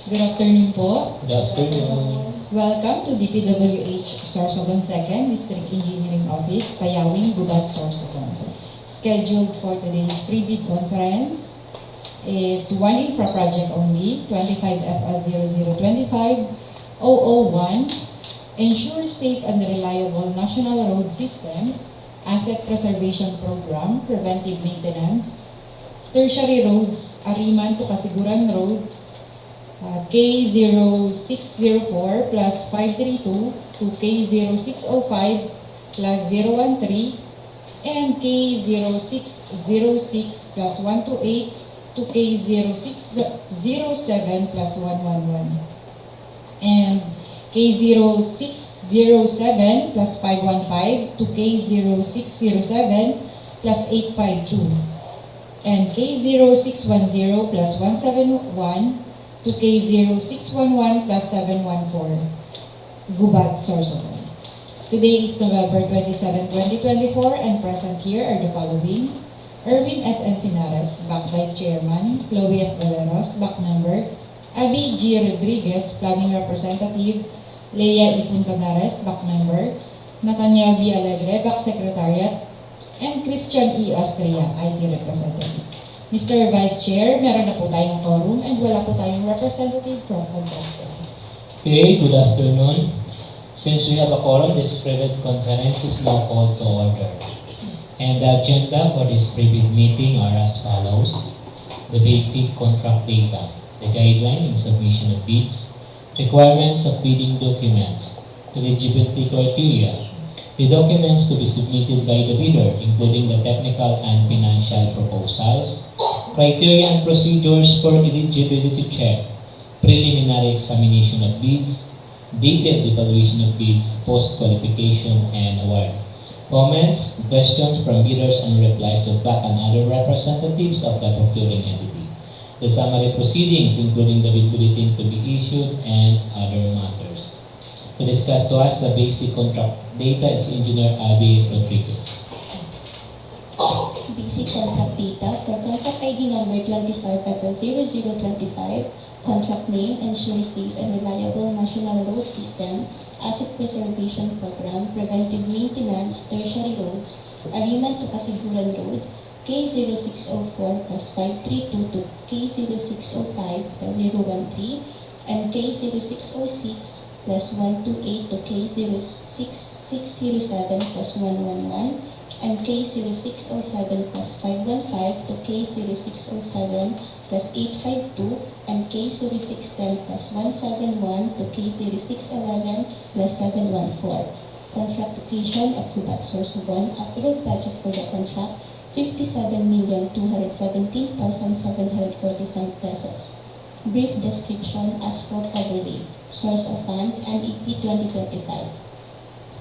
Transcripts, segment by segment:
Good afternoon po. Good afternoon. Welcome to DPWH Sorsogon 2nd District Engineering Office, Payawing, Gubat, Sorsogon. Scheduled for today's pre-bid conference is one infra project only, 25FL0025001, Ensure Safe and Reliable National Road System, Asset Preservation Program, Preventive Maintenance, Tertiary Roads, Ariman to Casiguran Road, K0604 plus 532 to K0605 plus 013 and K0606 plus 128 to K0607 plus 111 and K0607 plus 515 to K0607 plus 852 and K0610 plus 171 to K0611 plus 714, Gubat, Sorsogon. Today is November 27, 2024, and present here are the following: Erwin S. Encinares, Back Vice Chairman; Chloe F. Valeros, Back Member; Abby G. Rodriguez, Planning Representative; Leia E. Funtabares, Back Member; Nathaniel B. Alegre, Back Secretariat; and Christian E. Austria, IT Representative. Mr. Vice Chair, meron na po tayong quorum and wala po tayong representative from contractor. Okay, good afternoon. Since we have a quorum, this private conference is now called to order. And the agenda for this private meeting are as follows: the basic contract data, the guideline in submission of bids, requirements of bidding documents, eligibility criteria, the documents to be submitted by the bidder, including the technical and financial proposals, criteria and procedures for eligibility check, preliminary examination of bids, detailed evaluation of bids, post-qualification, and award. Comments, questions from bidders, and replies of BAC and other representatives of the procuring entity. The summary proceedings, including the bid bulletin to be issued, and other matters. To discuss to us the basic contract data is Engineer Abby Rodriguez. Basic contract data for contract ID number 25FL0025, contract name, Ensure Safe and Reliable National Road System, Asset Preservation Program, Preventive Maintenance, Tertiary Roads, Ariman to Casiguran Road, K0604 plus 532 to K0605 plus 013, and K0606 plus 128 to K0607 plus 111, and K0607 plus 515 to K0607 plus 852, and K0610 plus 171 to K0611 plus 714. Contractification of Gubat, Sorsogon. Approved budget for the contract, 57,217,745 pesos. Brief description, asphalt overlay, source of fund, NEP 2025.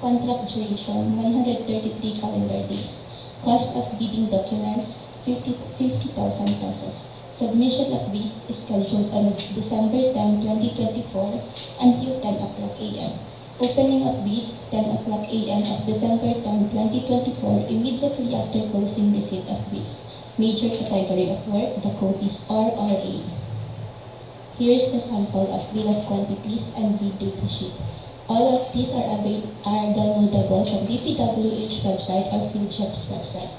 Contract duration, 133 calendar days. Cost of bidding documents, 50,000 pesos. Submission of bids is scheduled on December 10, 2024 until 10 o'clock a.m. Opening of bids, 10 o'clock a.m. of December 10, 2024, immediately after closing receipt of bids. Major category of work, the code is RRA. Here is the sample of bill of quantities and bid data sheet. All of these are downloadable from DPWH website or FieldShop's website.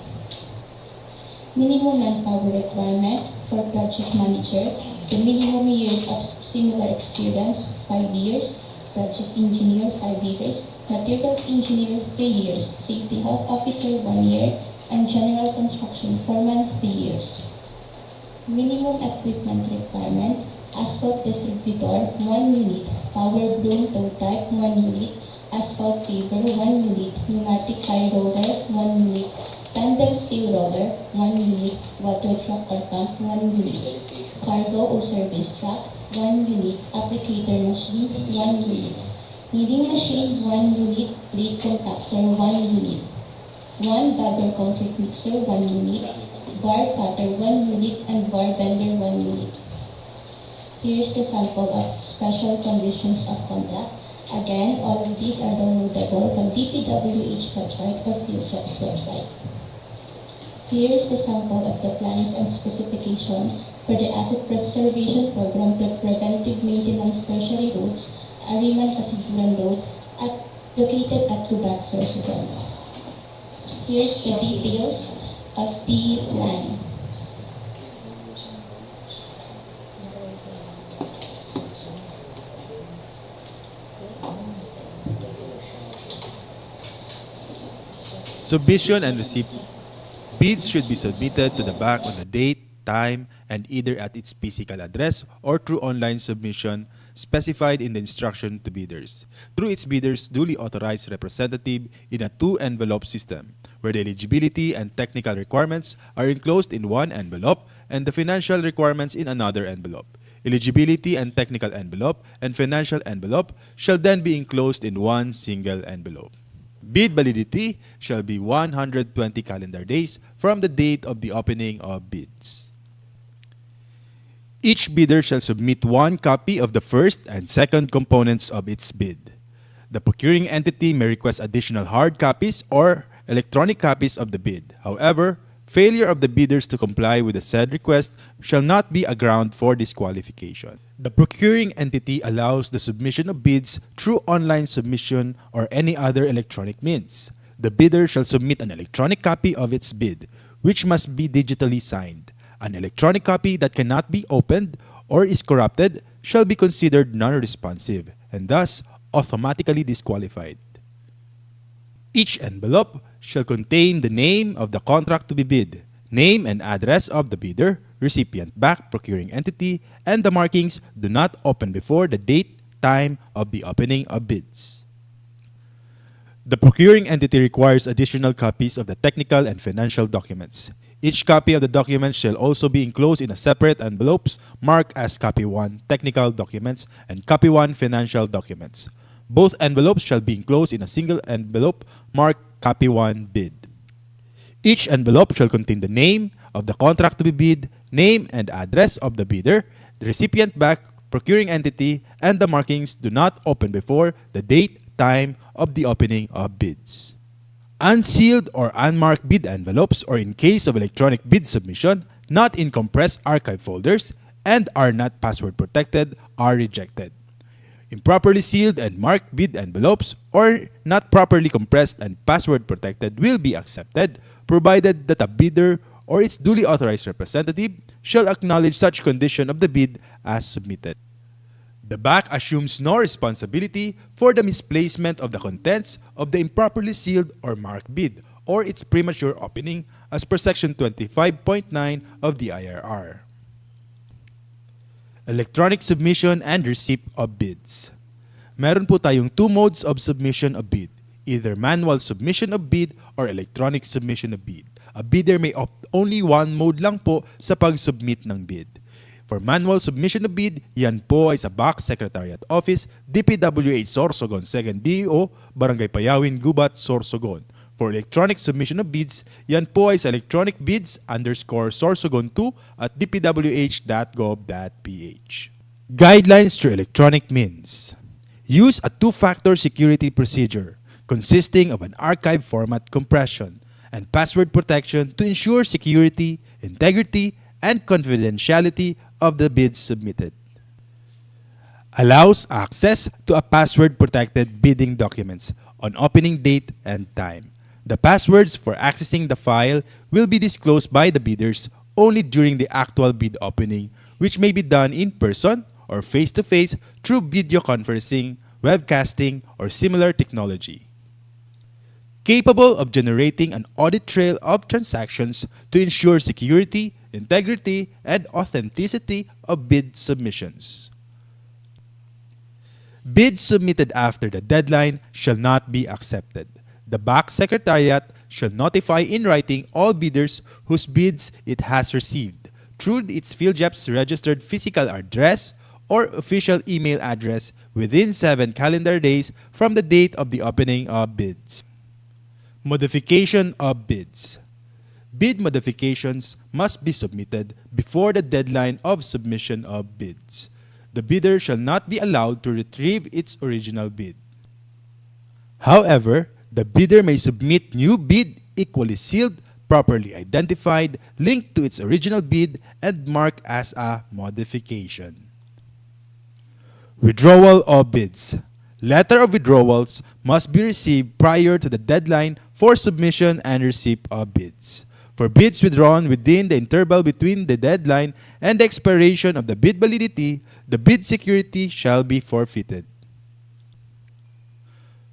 Minimum manpower requirement for project manager, the minimum years of similar experience, 5 years, project engineer, 5 years, materials engineer, 3 years, safety health officer, 1 year, and general construction foreman, 3 years. Minimum equipment requirement, asphalt distributor, 1 unit, power broom tow type, 1 unit, asphalt paver, 1 unit, pneumatic high roller, 1 unit, tandem steel roller, 1 unit, water truck or pump, 1 unit, cargo or service truck, 1 unit, applicator machine, 1 unit, kneading machine, 1 unit, plate compactor, 1 unit, 1 bagger concrete mixer, 1 unit, bar cutter, 1 unit, and bar bender, 1 unit. Here is the sample of special conditions of contract. Again, all of these are downloadable from DPWH website or FieldShop's website. Here is the sample of the plans and specification for the Asset Preservation Program to Preventive Maintenance Tertiary Roads, Ariman, Casiguran Road, located at Gubat, Sorsogon. Here's the details of the plan. Submission and receipt. Bids should be submitted to the bank on the date, time, and either at its physical address or through online submission specified in the instruction to bidders, through its bidders' duly authorized representative in a two-envelope system, where the eligibility and technical requirements are enclosed in one envelope and the financial requirements in another envelope. Eligibility and technical envelope and financial envelope shall then be enclosed in one single envelope. Bid validity shall be 120 calendar days from the date of the opening of bids. Each bidder shall submit one copy of the first and second components of its bid. The procuring entity may request additional hard copies or electronic copies of the bid. However, failure of the bidders to comply with the said request shall not be a ground for disqualification. The procuring entity allows the submission of bids through online submission or any other electronic means. The bidder shall submit an electronic copy of its bid, which must be digitally signed. An electronic copy that cannot be opened or is corrupted shall be considered non-responsive and thus automatically disqualified. Each envelope shall contain the name of the contract to be bid, name and address of the bidder, recipient bank, procuring entity, and the markings do not open before the date, time of the opening of bids. The procuring entity requires additional copies of the technical and financial documents. Each copy of the document shall also be enclosed in a separate envelopes marked as Copy 1 Technical Documents and Copy 1 Financial Documents. Both envelopes shall be enclosed in a single envelope marked Copy 1 Bid. Each envelope shall contain the name of the contract to be bid, name and address of the bidder, the recipient bank, procuring entity, and the markings do not open before the date, time of the opening of bids. Unsealed or unmarked bid envelopes, or in case of electronic bid submission, not in compressed archive folders and are not password protected, are rejected. Improperly sealed and marked bid envelopes or not properly compressed and password protected will be accepted, provided that a bidder or its duly authorized representative shall acknowledge such condition of the bid as submitted. The bank assumes no responsibility for the misplacement of the contents of the improperly sealed or marked bid or its premature opening as per Section 25.9 of the IRR. Electronic submission and receipt of bids. Meron po tayong two modes of submission of bid, either manual submission of bid or electronic submission of bid. A bidder may opt only one mode lang po sa pag-submit ng bid. For manual submission of bid, yan po ay sa Box Secretariat Office, DPWH Sorsogon, 2nd DO, Barangay Payawin, Gubat, Sorsogon. For electronic submission of bids, yan po ay sa electronicbids_sorsogon2 at dpwh.gov.ph. Guidelines through electronic means. Use a two-factor security procedure consisting of an archive format compression and password protection to ensure security, integrity, and confidentiality of the bids submitted. Allows access to a password-protected bidding documents on opening date and time. The passwords for accessing the file will be disclosed by the bidders only during the actual bid opening, which may be done in person or face-to-face through video conferencing, webcasting, or similar technology. Capable of generating an audit trail of transactions to ensure security, integrity, and authenticity of bid submissions. Bids submitted after the deadline shall not be accepted. The Box Secretariat shall notify in writing all bidders whose bids it has received through its PhilJEP's registered physical address or official email address within 7 calendar days from the date of the opening of bids. Modification of bids. Bid modifications must be submitted before the deadline of submission of bids. The bidder shall not be allowed to retrieve its original bid. However, the bidder may submit new bid equally sealed, properly identified, linked to its original bid, and marked as a modification. Withdrawal of bids. Letter of withdrawals must be received prior to the deadline for submission and receipt of bids. For bids withdrawn within the interval between the deadline and the expiration of the bid validity, the bid security shall be forfeited.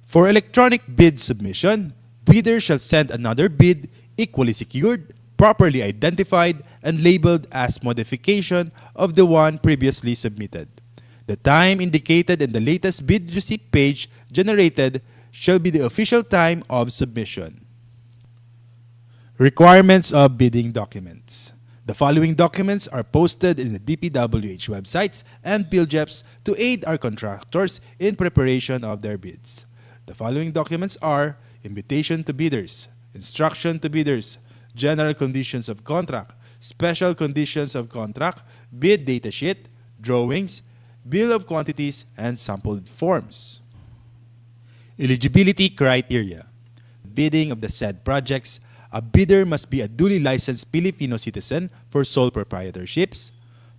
For electronic bid submission, bidder shall send another bid equally secured, properly identified, and labeled as modification of the one previously submitted. The time indicated in the latest bid receipt page generated shall be the official time of submission. Requirements of bidding documents. The following documents are posted in the DPWH websites and PhilJeps to aid our contractors in preparation of their bids. The following documents are invitation to bidders, instruction to bidders, general conditions of contract, special conditions of contract, bid datasheet, drawings, bill of quantities, and sampled forms. Eligibility criteria. Bidding of the said projects, a bidder must be a duly licensed Filipino citizen for sole proprietorships,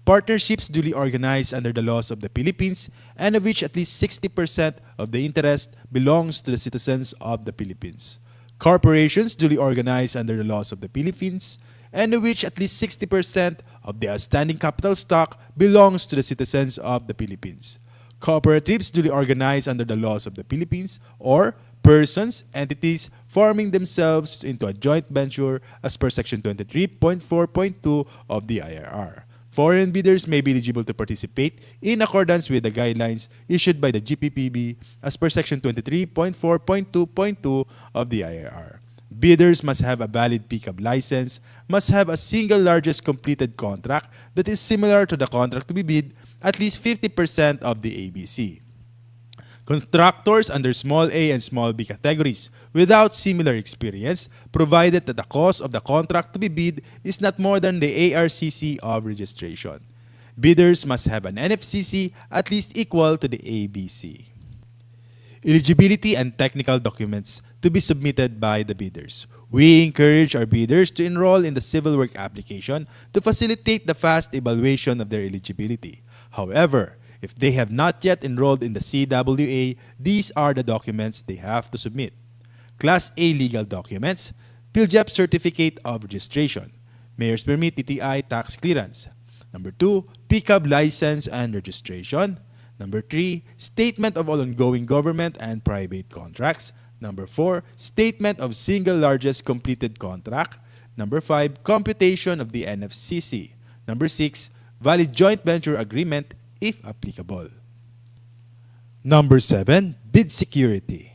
partnerships duly organized under the laws of the Philippines and of which at least 60% of the interest belongs to the citizens of the Philippines, corporations duly organized under the laws of the Philippines and of which at least 60% of the outstanding capital stock belongs to the citizens of the Philippines, cooperatives duly organized under the laws of the Philippines, or persons, entities forming themselves into a joint venture as per Section 23.4.2 of the IRR. Foreign bidders may be eligible to participate in accordance with the guidelines issued by the GPPB as per Section 23.4.2.2 of the IRR. Bidders must have a valid pickup license, must have a single largest completed contract that is similar to the contract to be bid, at least 50% of the ABC. Contractors under small a and small b categories without similar experience, provided that the cost of the contract to be bid is not more than the ARCC of registration. Bidders must have an NFCC at least equal to the ABC. Eligibility and technical documents to be submitted by the bidders. We encourage our bidders to enroll in the civil work application to facilitate the fast evaluation of their eligibility. However, if they have not yet enrolled in the CWA, these are the documents they have to submit. Class A legal documents, PhilJeps Certificate of Registration, Mayor's Permit TTI Tax Clearance. Number 2, Pickup License and Registration. Number 3, Statement of all ongoing government and private contracts. Number 4, Statement of single largest completed contract. Number 5, Computation of the NFCC. Number 6, Valid joint venture agreement if applicable. Number 7, bid security.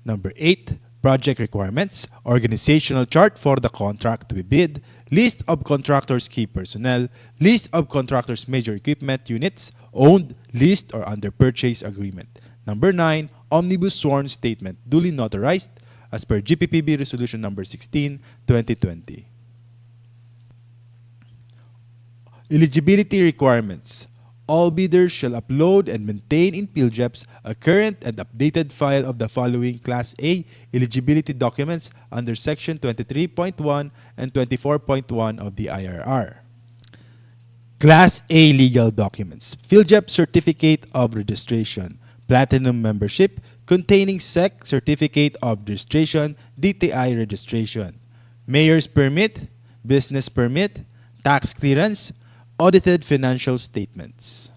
Number 8, project requirements, organizational chart for the contract to be bid, list of contractors' key personnel, list of contractors' major equipment units, owned, leased, or under purchase agreement. Number 9, omnibus sworn statement duly notarized as per GPPB Resolution Number 16, 2020. Eligibility requirements. All bidders shall upload and maintain in PhilJeps a current and updated file of the following Class A eligibility documents under Section 23.1 and 24.1 of the IRR. Class A legal documents. PhilJeps Certificate of Registration, Platinum Membership, containing SEC Certificate of Registration, DTI Registration, Mayor's Permit, Business Permit, Tax Clearance, Audited Financial Statements.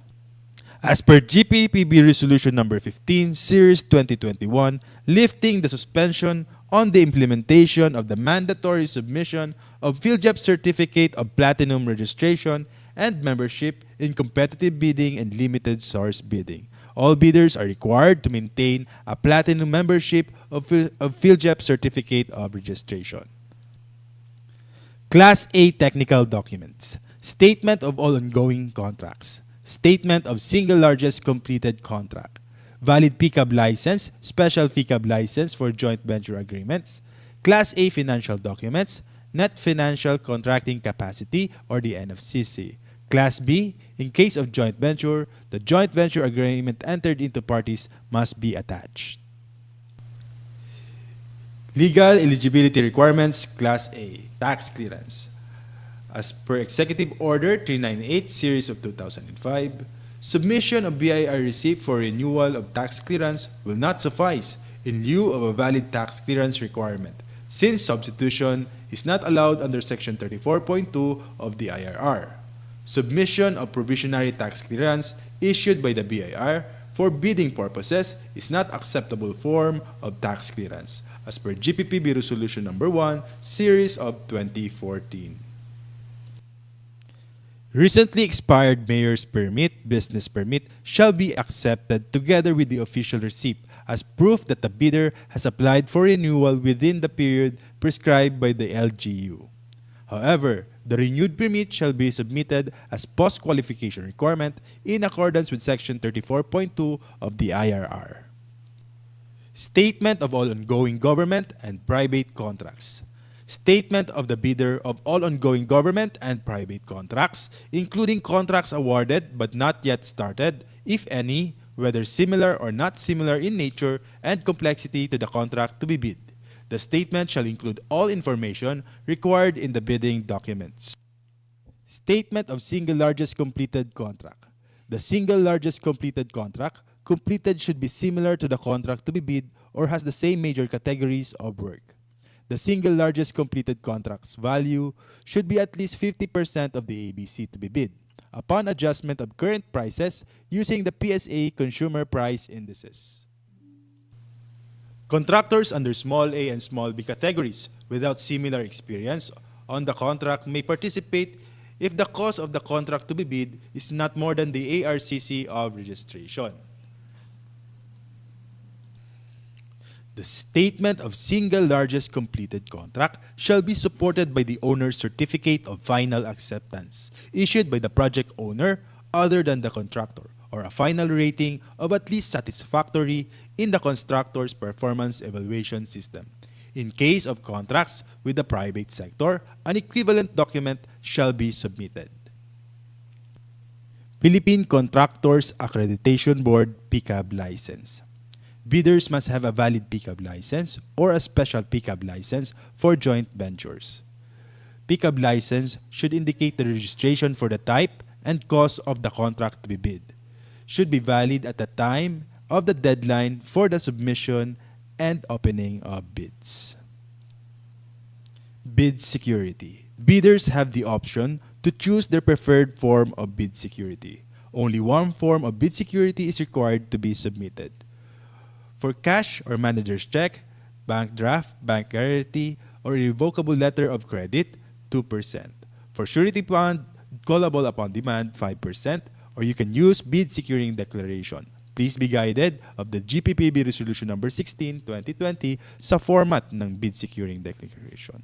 As per GPPB Resolution Number 15, Series 2021, lifting the suspension on the implementation of the mandatory submission of PhilJeps Certificate of Platinum Registration and Membership in competitive bidding and limited source bidding. All bidders are required to maintain a Platinum membership of PhilJeps Certificate of Registration. Class A technical documents. Statement of all ongoing contracts. Statement of single largest completed contract. Valid pickup license, special pickup license for joint venture agreements. Class A financial documents. Net financial contracting capacity or the NFCC. Class B, in case of joint venture, the joint venture agreement entered into parties must be attached. Legal eligibility requirements, Class A, tax clearance. As per Executive Order 398 Series of 2005, submission of BIR receipt for renewal of tax clearance will not suffice in lieu of a valid tax clearance requirement, since substitution is not allowed under Section 34.2 of the IRR. Submission of provisionary tax clearance issued by the BIR for bidding purposes is not acceptable form of tax clearance, as per GPPB Resolution Number 1, Series of 2014. Recently expired mayor's permit, business permit, shall be accepted together with the official receipt as proof that the bidder has applied for renewal within the period prescribed by the LGU. However, the renewed permit shall be submitted as post-qualification requirement in accordance with Section 34.2 of the IRR. Statement of all ongoing government and private contracts. Statement of the bidder of all ongoing government and private contracts, including contracts awarded but not yet started, if any, whether similar or not similar in nature and complexity to the contract to be bid. The statement shall include all information required in the bidding documents. Statement of single largest completed contract. The single largest completed contract completed should be similar to the contract to be bid or has the same major categories of work. The single largest completed contract's value should be at least 50% of the ABC to be bid, upon adjustment of current prices using the PSA Consumer Price Indices. Contractors under small a and small b categories without similar experience on the contract may participate if the cost of the contract to be bid is not more than the ARCC of registration. The statement of single largest completed contract shall be supported by the owner's certificate of final acceptance, issued by the project owner other than the contractor, or a final rating of at least satisfactory in the constructor's performance evaluation system. In case of contracts with the private sector, an equivalent document shall be submitted. Philippine Contractors Accreditation Board PCAB license. Bidders must have a valid PCAB license or a special PCAB license for joint ventures. PCAB license should indicate the registration for the type and cost of the contract to be bid. Should be valid at the time of the deadline for the submission and opening of bids. Bid security. Bidders have the option to choose their preferred form of bid security. Only one form of bid security is required to be submitted. For cash or manager's check, bank draft, bank guarantee, or irrevocable letter of credit, 2%. For surety bond, callable upon demand, 5%, or you can use bid securing declaration. Please be guided of the GPPB Resolution Number 16, 2020 sa format ng bid securing declaration.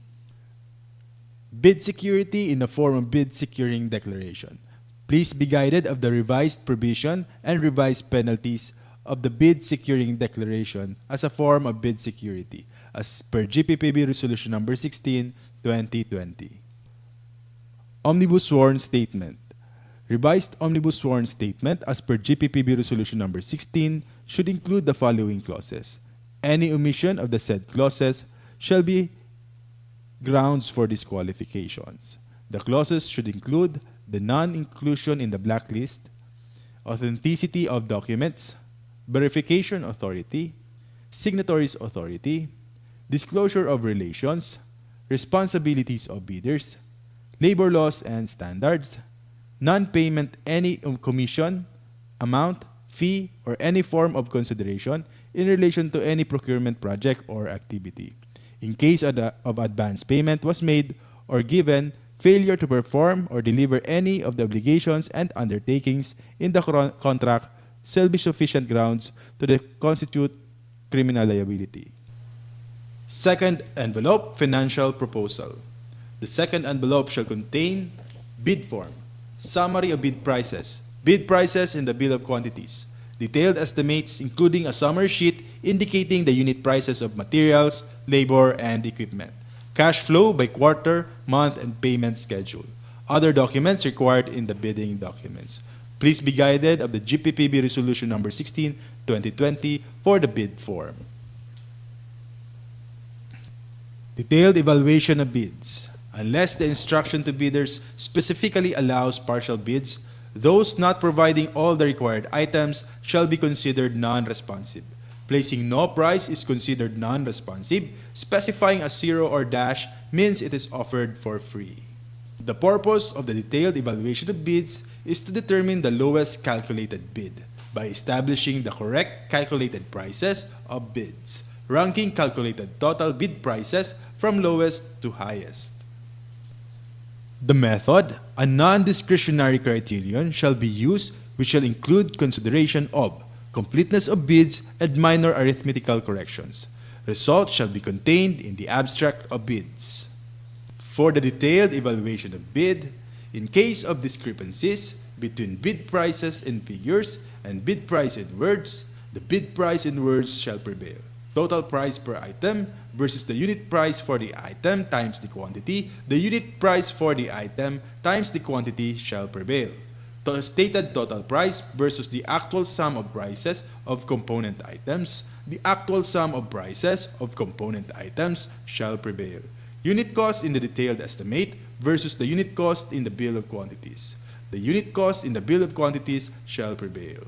Bid security in the form of bid securing declaration. Please be guided of the revised provision and revised penalties of the bid securing declaration as a form of bid security, as per GPPB Resolution Number 16, 2020. Omnibus Sworn Statement. Revised Omnibus Sworn Statement as per GPPB Resolution Number 16 should include the following clauses. Any omission of the said clauses shall be grounds for disqualifications. The clauses should include the non-inclusion in the blacklist, authenticity of documents, verification authority, signatories authority, disclosure of relations, responsibilities of bidders, labor laws and standards, non-payment any commission, amount, fee, or any form of consideration in relation to any procurement project or activity. In case of advance payment was made or given, failure to perform or deliver any of the obligations and undertakings in the contract shall be sufficient grounds to constitute criminal liability. Second envelope, financial proposal. The second envelope shall contain bid form, summary of bid prices in the bill of quantities, detailed estimates including a summary sheet indicating the unit prices of materials, labor, and equipment, cash flow by quarter, month, and payment schedule, other documents required in the bidding documents. Please be guided of the GPPB Resolution Number 16, 2020 for the bid form. Detailed evaluation of bids. Unless the instruction to bidders specifically allows partial bids, those not providing all the required items shall be considered non-responsive. Placing no price is considered non-responsive. Specifying a zero or dash means it is offered for free. The purpose of the detailed evaluation of bids is to determine the lowest calculated bid by establishing the correct calculated prices of bids, ranking calculated total bid prices from lowest to highest. The method, a non-discretionary criterion, shall be used which shall include consideration of completeness of bids and minor arithmetical corrections. Results shall be contained in the abstract of bids. For the detailed evaluation of bid, in case of discrepancies between bid prices in figures and bid price in words, the bid price in words shall prevail. Total price per item versus the unit price for the item times the quantity, the unit price for the item times the quantity shall prevail. The stated total price versus the actual sum of prices of component items, the actual sum of prices of component items shall prevail. Unit cost in the detailed estimate versus the unit cost in the bill of quantities. The unit cost in the bill of quantities shall prevail.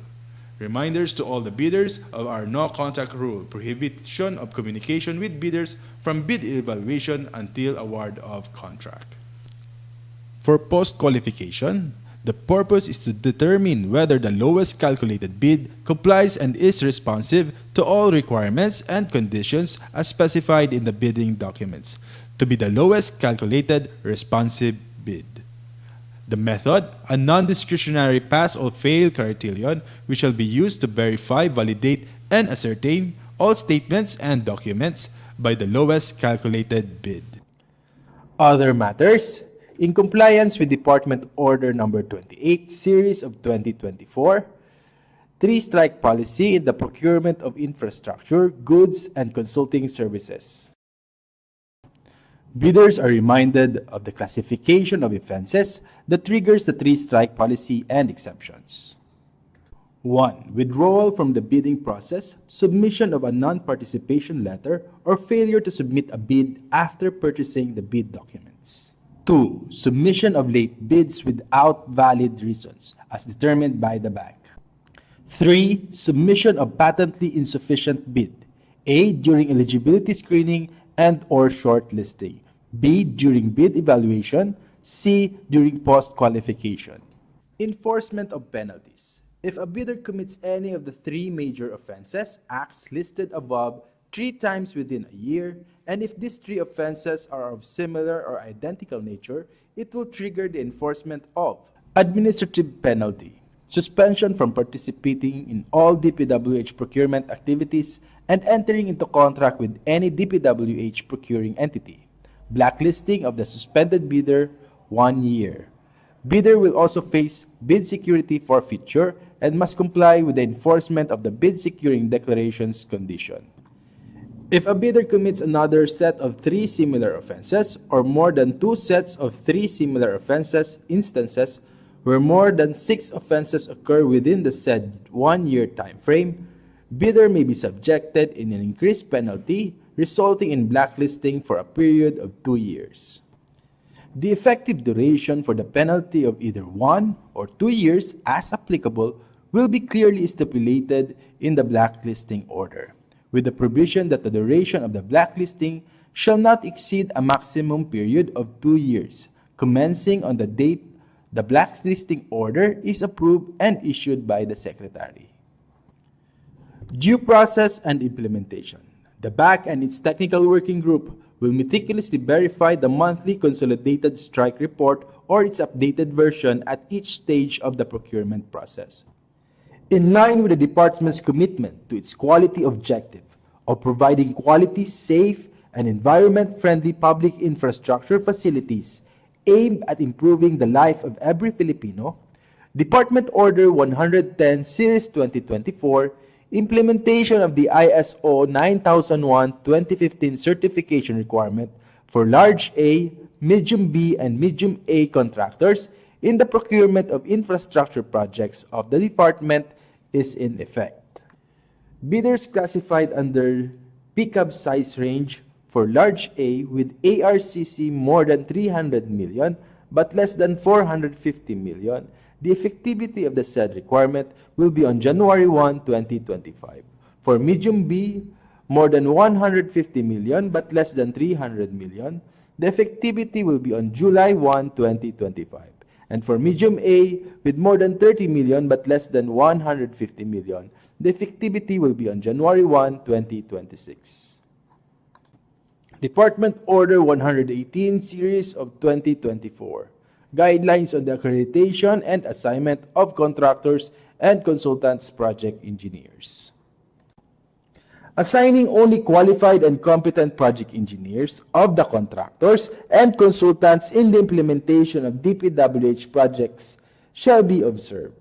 Reminders to all the bidders of our no contact rule, prohibition of communication with bidders from bid evaluation until award of contract. For post-qualification, the purpose is to determine whether the lowest calculated bid complies and is responsive to all requirements and conditions as specified in the bidding documents, to be the lowest calculated responsive bid. The method, a non-discretionary pass or fail criterion, which shall be used to verify, validate, and ascertain all statements and documents by the lowest calculated bid. Other matters, in compliance with Department Order Number 28, Series of 2024, three-strike policy in the procurement of infrastructure, goods, and consulting services. Bidders are reminded of the classification of offenses that triggers the three-strike policy and exceptions. 1. Withdrawal from the bidding process, submission of a non-participation letter, or failure to submit a bid after purchasing the bid documents. 2. Submission of late bids without valid reasons, as determined by the bank. 3. Submission of patently insufficient bid, A. During eligibility screening and/or shortlisting, B. During bid evaluation, C. During post-qualification. Enforcement of penalties. If a bidder commits any of the three major offenses, acts listed above 3 times within a year, and if these three offenses are of similar or identical nature, it will trigger the enforcement of administrative penalty, suspension from participating in all DPWH procurement activities and entering into contract with any DPWH procuring entity, blacklisting of the suspended bidder 1 year. Bidder will also face bid security forfeiture and must comply with the enforcement of the bid securing declarations condition. If a bidder commits another set of 3 similar offenses or more than 2 sets of 3 similar offenses instances where more than 6 offenses occur within the said 1 year time frame, bidder may be subjected in an increased penalty resulting in blacklisting for a period of 2 years. The effective duration for the penalty of either 1 or 2 years, as applicable, will be clearly stipulated in the blacklisting order, with the provision that the duration of the blacklisting shall not exceed a maximum period of 2 years, commencing on the date the blacklisting order is approved and issued by the Secretary. Due process and implementation. The BAC and its technical working group will meticulously verify the monthly consolidated strike report or its updated version at each stage of the procurement process. In line with the department's commitment to its quality objective of providing quality, safe, and environment-friendly public infrastructure facilities aimed at improving the life of every Filipino, Department Order 110 Series 2024, implementation of the ISO 9001:2015 certification requirement for large A, medium B, and medium A contractors in the procurement of infrastructure projects of the department is in effect. Bidders classified under PCAB size range For large A with ARCC more than 300 million but less than 450 million, the effectivity of the said requirement will be on January 1, 2025. For medium B, more than 150 million but less than 300 million, the effectivity will be on July 1, 2025. And for medium A, with more than 30 million but less than 150 million, the effectivity will be on January 1, 2026. Department Order 118 Series of 2024. Guidelines on the accreditation and assignment of contractors and consultants project engineers. Assigning only qualified and competent project engineers of the contractors and consultants in the implementation of DPWH projects shall be observed.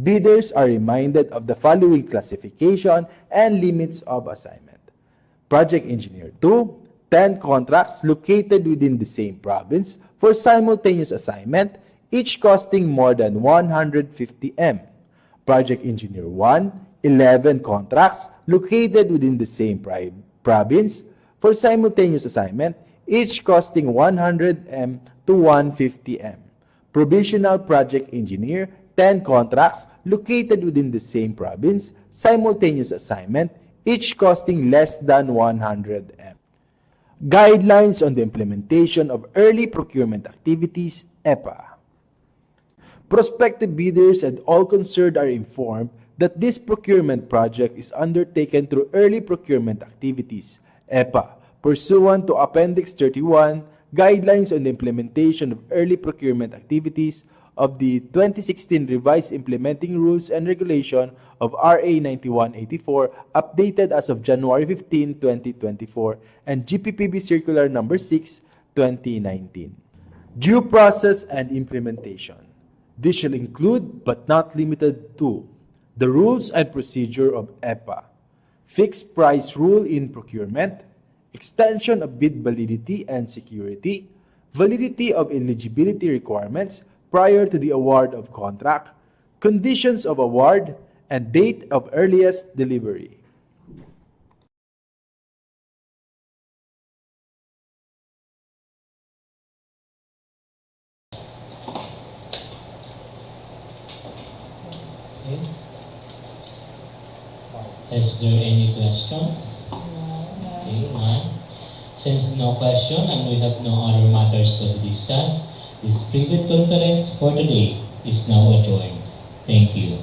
Bidders are reminded of the following classification and limits of assignment. Project Engineer 2, 10 contracts located within the same province for simultaneous assignment, each costing more than 150 M. Project Engineer 1, 11 contracts located within the same province for simultaneous assignment, each costing 100 M to 150 M. Provisional Project Engineer, 10 contracts located within the same province, simultaneous assignment, each costing less than 100 M. Guidelines on the implementation of early procurement activities, EPA. Prospective bidders and all concerned are informed that this procurement project is undertaken through early procurement activities, EPA, pursuant to Appendix 31, Guidelines on the Implementation of Early Procurement Activities of the 2016 Revised Implementing Rules and Regulation of RA 9184, updated as of January 15, 2024, and GPPB Circular Number 6, 2019. Due process and implementation. This shall include, but not limited to, the rules and procedure of EPA, fixed price rule in procurement, extension of bid validity and security, validity of eligibility requirements prior to the award of contract, conditions of award, and date of earliest delivery. Okay. Is there any question? Okay, none. Since no question and we have no other matters to discuss, this private conference for today is now adjourned. Thank you.